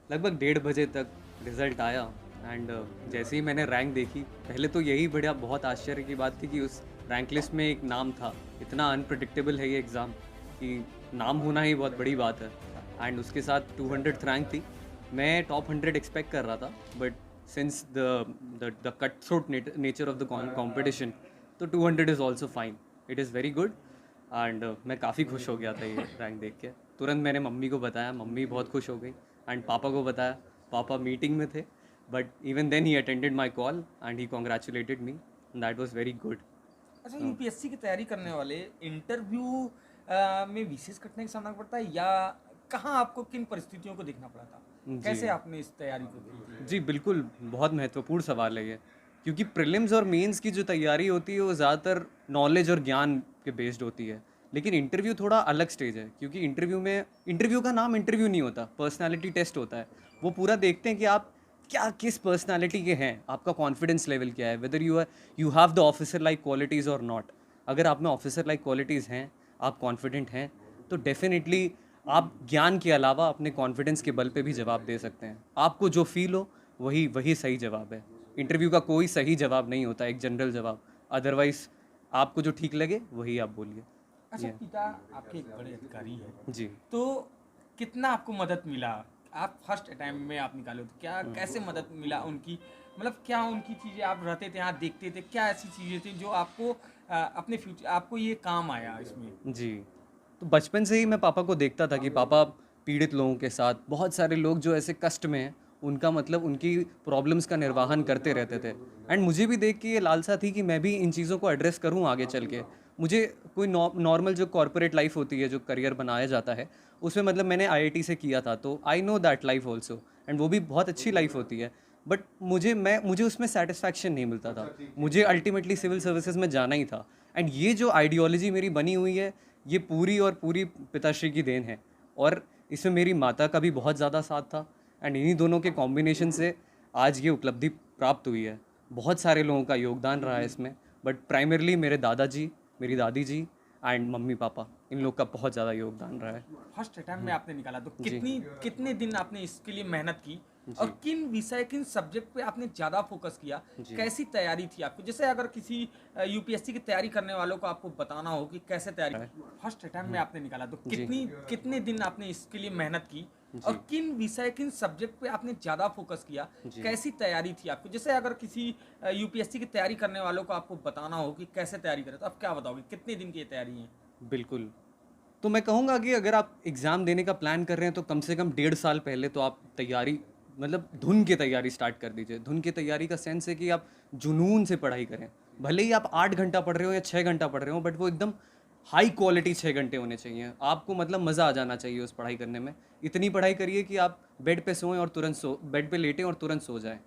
लगभग 1:30 बजे तक रिज़ल्ट आया एंड जैसे ही मैंने रैंक देखी, पहले तो यही बढ़िया बहुत आश्चर्य की बात थी कि उस रैंक लिस्ट में एक नाम था। इतना अनप्रेडिक्टेबल है ये एग्ज़ाम कि नाम होना ही बहुत बड़ी बात है एंड उसके साथ 200th रैंक थी। मैं टॉप 100 एक्सपेक्ट कर रहा था but since the cut throat nature of the competition, तो 200 is also fine. It is very good and मैं काफ़ी खुश हो गया था ये रैंक देख के। तुरंत मैंने मम्मी को बताया, मम्मी बहुत खुश हो गई एंड पापा को बताया। पापा मीटिंग में थे but even then he attended my call and he congratulated me. That was very good. अच्छा, यूपीएससी की तैयारी करने वाले इंटरव्यू में विशेष कठिनाई का सामना पड़ता है, या कहाँ आपको किन परिस्थितियों को देखना पड़ा था? जी कैसे आपने इस तैयारी को की थी? जी बिल्कुल, बहुत महत्वपूर्ण सवाल है ये, क्योंकि प्रीलिम्स और मेंस की जो तैयारी होती है वो ज़्यादातर नॉलेज और ज्ञान के बेस्ड होती है। लेकिन इंटरव्यू थोड़ा अलग स्टेज है, क्योंकि इंटरव्यू का नाम इंटरव्यू नहीं होता, पर्सनैलिटी टेस्ट होता है। वो पूरा देखते हैं कि आप क्या किस पर्सनैलिटी के हैं, आपका कॉन्फिडेंस लेवल क्या है, whether you have the officer like qualities और नॉट। अगर आप में ऑफिसर लाइक क्वालिटीज़ हैं, आप कॉन्फिडेंट हैं, तो डेफिनेटली आप ज्ञान के अलावा अपने कॉन्फिडेंस के बल पे भी जवाब दे सकते हैं। आपको जो फील हो वही वही सही जवाब है। इंटरव्यू का कोई सही जवाब नहीं होता, एक जनरल जवाब। अदरवाइज आपको जो ठीक लगे वही आप बोलिए। अच्छा, ये पिता आपके एक बड़े अधिकारी हैं, जी। तो कितना आपको मदद मिला? आप फर्स्ट अटैम्प्ट में आप निकाले हो, तो क्या कैसे मदद मिला उनकी? मतलब क्या उनकी चीज़ें आप रहते थे यहाँ देखते थे, क्या ऐसी चीज़ें थी जो आपको अपने फ्यूचर आपको ये काम आया इसमें? जी। तो बचपन से ही मैं पापा को देखता था कि पापा पीड़ित लोगों के साथ, बहुत सारे लोग जो ऐसे कष्ट में हैं, उनका मतलब उनकी प्रॉब्लम्स का निर्वाहन करते रहते थे। एंड मुझे भी देख के ये लालसा थी कि मैं भी इन चीज़ों को एड्रेस करूँ आगे चल के। मुझे कोई नॉर्मल जो कॉर्पोरेट लाइफ होती है, जो करियर बनाया जाता है, उसमें मतलब मैंने आईआईटी से किया था, तो I know that life also and वो भी बहुत अच्छी लाइफ होती है। बट मुझे उसमें सेटिस्फैक्शन नहीं मिलता था। मुझे अल्टीमेटली सिविल सर्विसेज में जाना ही था। एंड ये जो आइडियोलॉजी मेरी बनी हुई है, ये पूरी और पूरी पिताश्री की देन है और इसमें मेरी माता का भी बहुत ज़्यादा साथ था। एंड इन्हीं दोनों के कॉम्बिनेशन से आज ये उपलब्धि प्राप्त हुई है। बहुत सारे लोगों का योगदान रहा है इसमें, बट प्राइमरली मेरे दादाजी, मेरी दादी जी एंड मम्मी पापा, इन लोग का बहुत ज़्यादा योगदान रहा है। फर्स्ट अटैम्प्ट में आपने निकाला, तो जी कितने दिन आपने इसके लिए मेहनत की, और जी किन विषय किन सब्जेक्ट पे आपने ज़्यादा फोकस किया? जी कैसी तैयारी थी आपको? जैसे अगर किसी यूपीएससी की तैयारी करने वालों को आपको बताना हो कि कैसे तैयारी, है। फर्स्ट अटैम्प्ट में आपने निकाला, तो जी कितने दिन आपने इसके लिए मेहनत की, और जी किन विषय किन सब्जेक्ट पे आपने ज़्यादा फोकस किया? जी कैसी तैयारी थी आपको? जैसे अगर किसी यूपीएससी की तैयारी करने वालों को आपको बताना हो कि कैसे तैयारी करें, तो आप क्या बताओगे, कितने दिन की ये तैयारी है? बिल्कुल। तो मैं कहूँगा कि अगर आप एग्ज़ाम देने का प्लान कर रहे हैं तो कम से कम 1.5 साल पहले तो आप तैयारी, मतलब धुन की तैयारी स्टार्ट कर दीजिए। धुन की तैयारी का सेंस है कि आप जुनून से पढ़ाई करें। भले ही आप 8 घंटा पढ़ रहे हो या 6 घंटा पढ़ रहे हो, बट वो एकदम हाई क्वालिटी 6 घंटे होने चाहिए। आपको मतलब मज़ा आ जाना चाहिए उस पढ़ाई करने में। इतनी पढ़ाई करिए कि आप बेड पे लेटें और तुरंत सो जाएँ।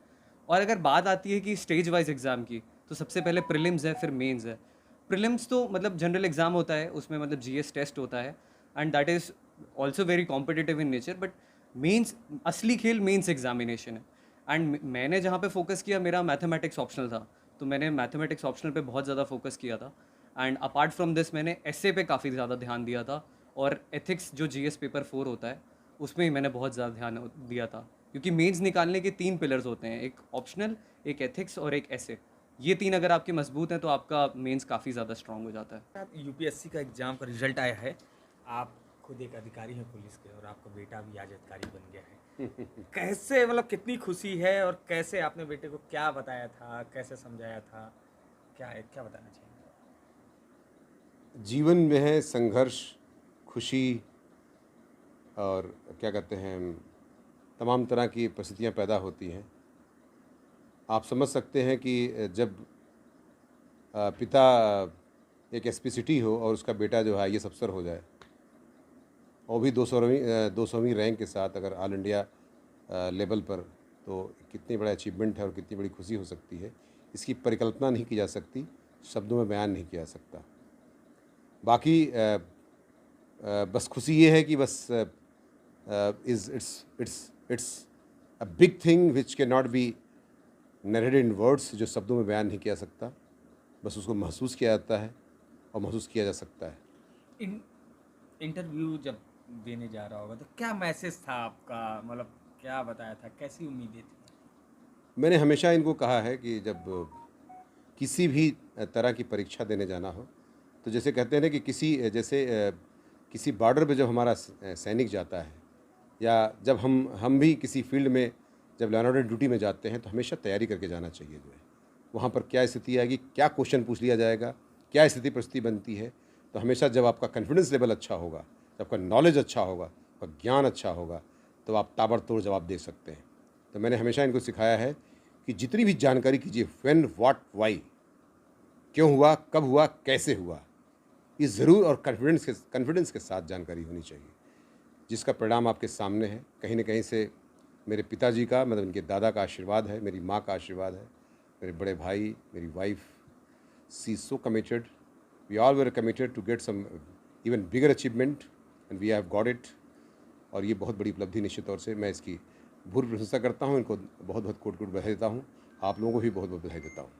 और अगर बात आती है कि स्टेज वाइज़ एग्ज़ाम की, तो सबसे पहले प्रीलिम्स है, फिर मेंस है। प्रीलिम्स तो मतलब जनरल एग्ज़ाम होता है, उसमें मतलब जीएस टेस्ट होता है and that is also very competitive in nature. But mains, असली खेल मेंस एग्जामिनेशन है। एंड मैंने जहाँ पे फोकस किया, मेरा मैथमेटिक्स ऑप्शनल था, तो मैंने मैथमेटिक्स ऑप्शनल पे बहुत ज़्यादा फोकस किया था। एंड अपार्ट फ्रॉम दिस मैंने एसए पे काफ़ी ज़्यादा ध्यान दिया था, और एथिक्स जो जीएस पेपर 4 होता है, उसमें ही मैंने बहुत ज़्यादा ध्यान दिया था। क्योंकि मेंस निकालने के 3 पिलर्स होते हैं, एक ऑप्शनल, एक एथिक्स और एक एसए। ये 3 अगर आपके मजबूत हैं तो आपका मेंस काफ़ी ज़्यादा स्ट्रांग हो जाता है। आप यूपीएससी का एग्जाम का रिजल्ट आया है, आप खुद एक अधिकारी हैं पुलिस के, और आपका बेटा भी आज अधिकारी बन गया है। कैसे, मतलब कितनी खुशी है, और कैसे आपने बेटे को क्या बताया था, कैसे समझाया था, क्या है, क्या बताना चाहिए? जीवन में है संघर्ष, खुशी और क्या कहते हैं, तमाम तरह की परिस्थितियाँ पैदा होती हैं। आप समझ सकते हैं कि जब पिता एक एसपी सिटी हो और उसका बेटा जो है आईएएस अफसर हो जाए, और भी 200वीं रैंक के साथ, अगर ऑल इंडिया लेवल पर, तो कितनी बड़ा अचीवमेंट है और कितनी बड़ी खुशी हो सकती है, इसकी परिकल्पना नहीं की जा सकती, शब्दों में बयान नहीं किया जा सकता। बाकी बस खुशी ये है कि बस is it's a big thing which can not be narrated in words, जो शब्दों में बयान नहीं किया जा सकता, बस उसको महसूस किया जाता है और महसूस किया जा सकता है। इन इंटरव्यू जब देने जा रहा होगा, तो क्या मैसेज था आपका, मतलब क्या बताया था, कैसी उम्मीदें थी? मैंने हमेशा इनको कहा है कि जब किसी भी तरह की परीक्षा देने जाना हो, तो जैसे कहते हैं ना कि किसी बॉर्डर पे जब हमारा सैनिक जाता है, या जब हम भी किसी फील्ड में जब लाइन ऑर्डर ड्यूटी में जाते हैं, तो हमेशा तैयारी करके जाना चाहिए। जो है वहाँ पर क्या स्थिति आएगी, क्या क्वेश्चन पूछ लिया जाएगा, क्या स्थिति परिस्थिति बनती है, तो हमेशा जब आपका कॉन्फिडेंस लेवल अच्छा होगा, जब आपका नॉलेज अच्छा होगा, आपका ज्ञान अच्छा होगा, तो आप ताबड़तोड़ जवाब दे सकते हैं। तो मैंने हमेशा इनको सिखाया है कि जितनी भी जानकारी कीजिए, व्हेन, व्हाट, व्हाई, क्यों हुआ, कब हुआ, कैसे हुआ, ये ज़रूर और कॉन्फिडेंस के साथ जानकारी होनी चाहिए, जिसका परिणाम आपके सामने है। कहीं न कहीं से मेरे पिताजी का, मतलब इनके दादा का आशीर्वाद है, मेरी माँ का आशीर्वाद है, मेरे बड़े भाई, मेरी wife, she is so committed, we all were committed to get some even bigger achievement, and we have got it. और ये बहुत बड़ी उपलब्धि निश्चित तौर से मैं इसकी भूरी प्रशंसा करता हूँ, इनको बहुत बहुत कोटि कोटि बधाई देता हूँ, आप लोगों को भी बहुत बहुत बधाई देता हूँ।